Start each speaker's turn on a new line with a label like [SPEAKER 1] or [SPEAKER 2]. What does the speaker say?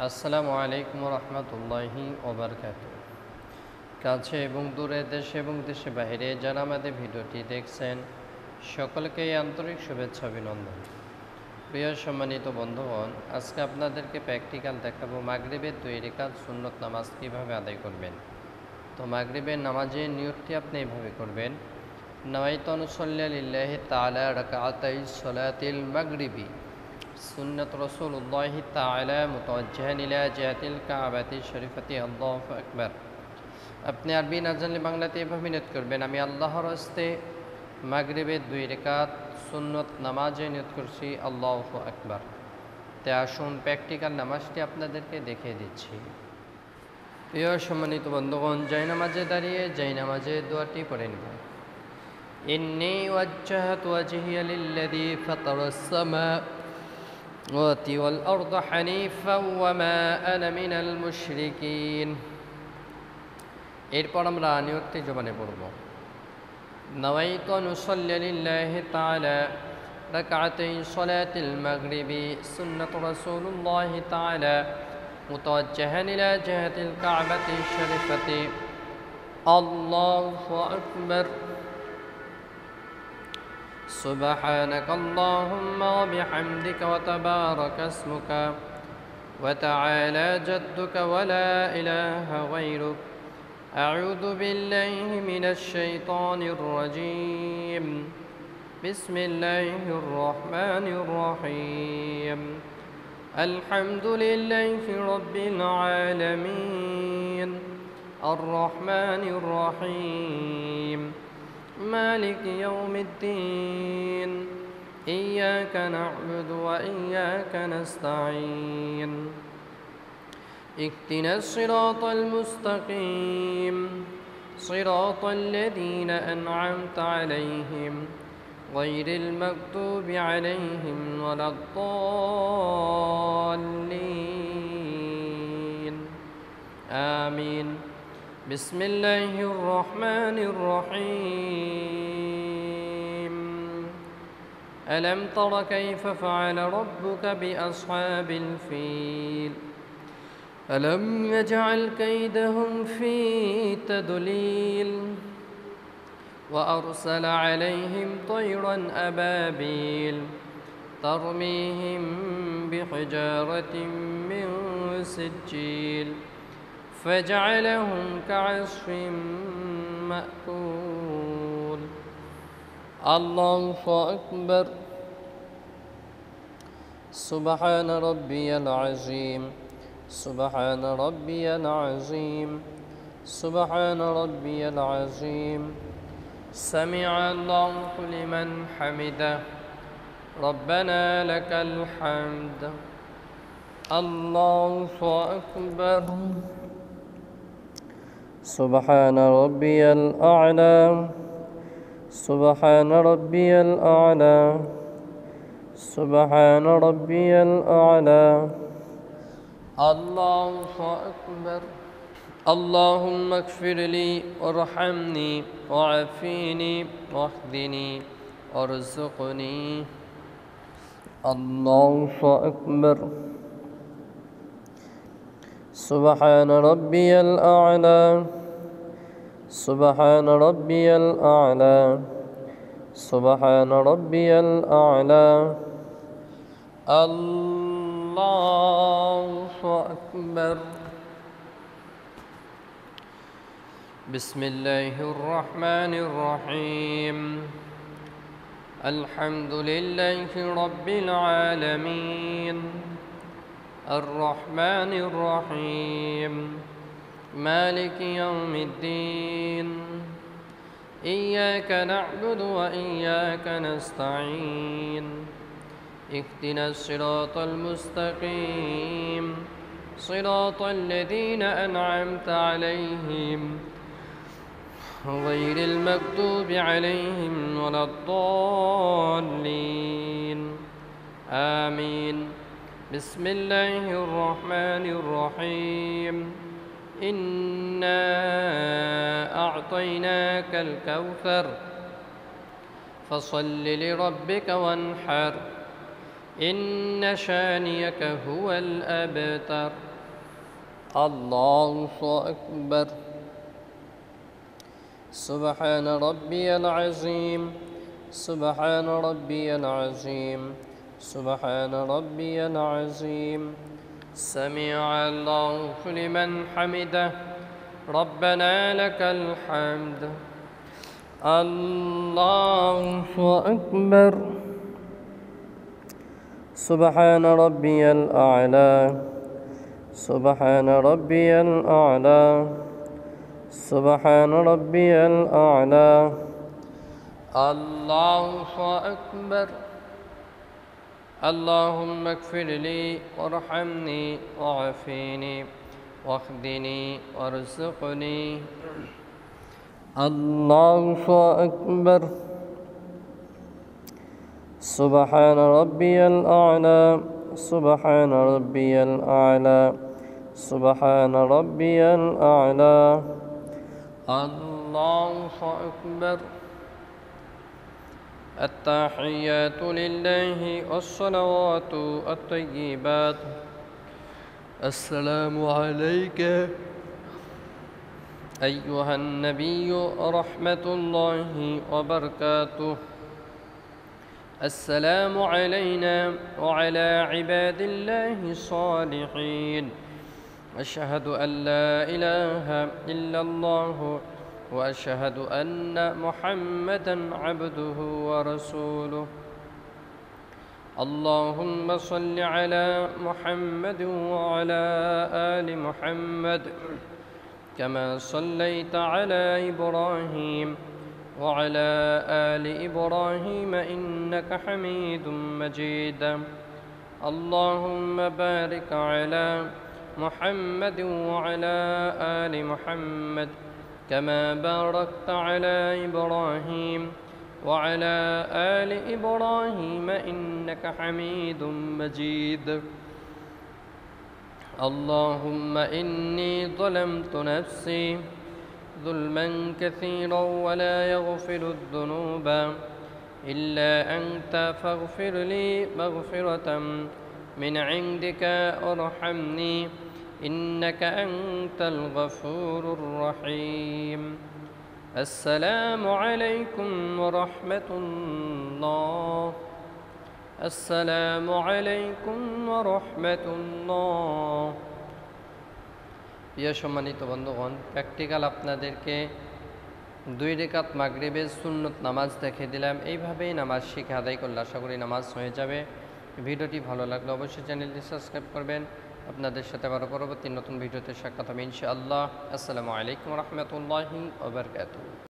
[SPEAKER 1] আসসালামু আলাইকুম রহমতুল্লাহি ওবরকাতুহ। কাছে এবং দূরে, দেশে এবং দেশে বাইরে যারা আমাদের ভিডিওটি দেখছেন সকলকেই আন্তরিক শুভেচ্ছা অভিনন্দন। প্রিয় সম্মানিত বন্ধুগণ, আজকে আপনাদেরকে প্র্যাকটিক্যাল দেখাবো মাগরিবের 2 রাকাত সুন্নত নামাজ কীভাবে আদায় করবেন। তো মাগরিবের নামাজের নিয়তটি আপনি এইভাবে করবেন: নাওয়াইতু আন উসাল্লিয়া লিল্লাহি তাআলা রাকাতাই সলাতিল মাগরিবি সুন্নাত রাসূলুল্লাহ তাআলা মুতাওয়াজ্জিহান ইলা জিহাতিল কাবাতি শরীফাতি আল্লাহু আকবার। আপনি আরবি না জানলে বাংলাতে এভাবে নিয়ত করবেন: আমি আল্লাহর হস্তে মাগরিবের 2 রাকাত সুন্নত নামাজে নিয়ত করছি, আল্লাহু আকবার। তাই আসুন প্র্যাকটিক্যাল নামাজটি আপনাদেরকে দেখিয়ে দিচ্ছি। প্রিয় সম্মানিত বন্ধুগণ, জায়নামাজে দাঁড়িয়ে জায়নামাজের দোয়াটি পড়ে নেব: ইন্নী ওয়াজ্জাহতু ওয়াজহিয়া লিল্লাযী ফাতারাস সামাওয়াতি ওয়াল আরদা হানিফাও ওয়া মা আনা মিনাল মুশরিকিন। এরপর আমরা নিয়তটি জবানে পড়ব: নাওয়াইতু আন উসাল্লিয়া লিল্লাহি তাআলা রাকাতাই সলাতিল মাগরিবি সুন্নাত রাসূলুল্লাহ তাআলা মুতাওয়াজ্জিহান ইলা জিহাতিল কাবাতি শরীফাতি আল্লাহু আকবার। سبحانك اللهم وبحمدك وتبارك اسمك وتعالى جدك ولا إله غيرك. أعوذ بالله من الشيطان الرجيم. بسم الله الرحمن الرحيم. الحمد لله رب العالمين الرحمن الرحيم مالك يوم الدين. إياك نعبد وإياك نستعين. اهدنا الصراط المستقيم صراط الذين أنعمت عليهم غير المغضوب عليهم ولا الضالين آمين. بسم الله الرحمن الرحيم. ألم تر كيف فعل ربك بأصحاب الفيل ألم يجعل كيدهم في تضليل وأرسل عليهم طيرا أبابيل ترميهم بحجارة من سجيل فجعلهم كعصف مأكول. الله أكبر. سبحان ربي العظيم سبحان ربي العظيم سبحان ربي العظيم. سمع الله لمن حمده ربنا لك الحمد. الله أكبر. سبحان ربي الأعلى سبحان ربي الأعلى سبحان ربي الأعلى. الله أكبر. اللهم اغفر لي وارحمني وعافيني واهدني وارزقني. الله أكبر. سبحان ربي الأعلى سبحان ربي الأعلى سبحان ربي الأعلى. الله أكبر. بسم الله الرحمن الرحيم. الحمد لله رب العالمين الرحمن الرحيم مالك يوم الدين. إياك نعبد وإياك نستعين. اهدنا الصراط المستقيم صراط الذين أنعمت عليهم غير المغضوب عليهم ولا الضالين آمين. بسم الله الرحمن الرحيم. إنا أعطيناك الكوثر فصل لربك وانحر إن شانئك هو الأبتر. الله أكبر. سبحان ربي العظيم. سبحان ربي العظيم. سبحان ربي العظيم. سمع الله لمن حمده. ربنا لك الحمد. الله أكبر. سبحان ربي الأعلى. سبحان ربي الأعلى. سبحان ربي الأعلى. الله أكبر. اللهم اغفر لي وارحمني وعافيني واهدني وارزقني. الله أكبر. سبحان ربي الأعلى. سبحان ربي الأعلى. سبحان ربي الأعلى. الله أكبر. التحيات لله والصلوات الطيبات. السلام عليك أيها النبي ورحمة الله وبركاته. السلام علينا وعلى عباد الله الصالحين. أشهد أن لا إله إلا الله وأشهد أن محمدًا عبده ورسوله. اللهم صل على محمد وعلى آل محمد كما صليت على إبراهيم وعلى آل إبراهيم إنك حميد مجيد. اللهم بارك على محمد وعلى آل محمد كما باركت على إبراهيم وعلى آل إبراهيم إنك حميد مجيد. اللهم إني ظلمت نفسي ظلما كثيرا ولا يغفر الذنوب إلا أنت فاغفر لي مغفرة من عندك وارحمني إنك أنت الغفور الرحيم. السلام عليكم ورحمة الله. السلام عليكم ورحمة الله. প্রিয় সম্মানিত বন্ধুগণ, প্র্যাকটিক্যাল আপনাদেরকে 2 রাকাত মাগরিবের সুন্নত নামাজ দেখে দিলাম। এইভাবেই নামাজ শিখে আদায় করলে আশা করি নামাজ হয়ে যাবে। ভিডিওটি ভালো লাগলে অবশ্যই চ্যানেলটি সাবস্ক্রাইব করবেন। আপনাদের সাথে আবার পরবর্তী নতুন ভিডিওতে সাক্ষাৎ হবে ইনশাআল্লাহ। আসসালামু আলাইকুম ওয়া রাহমাতুল্লাহি ওয়া বারাকাতুহু।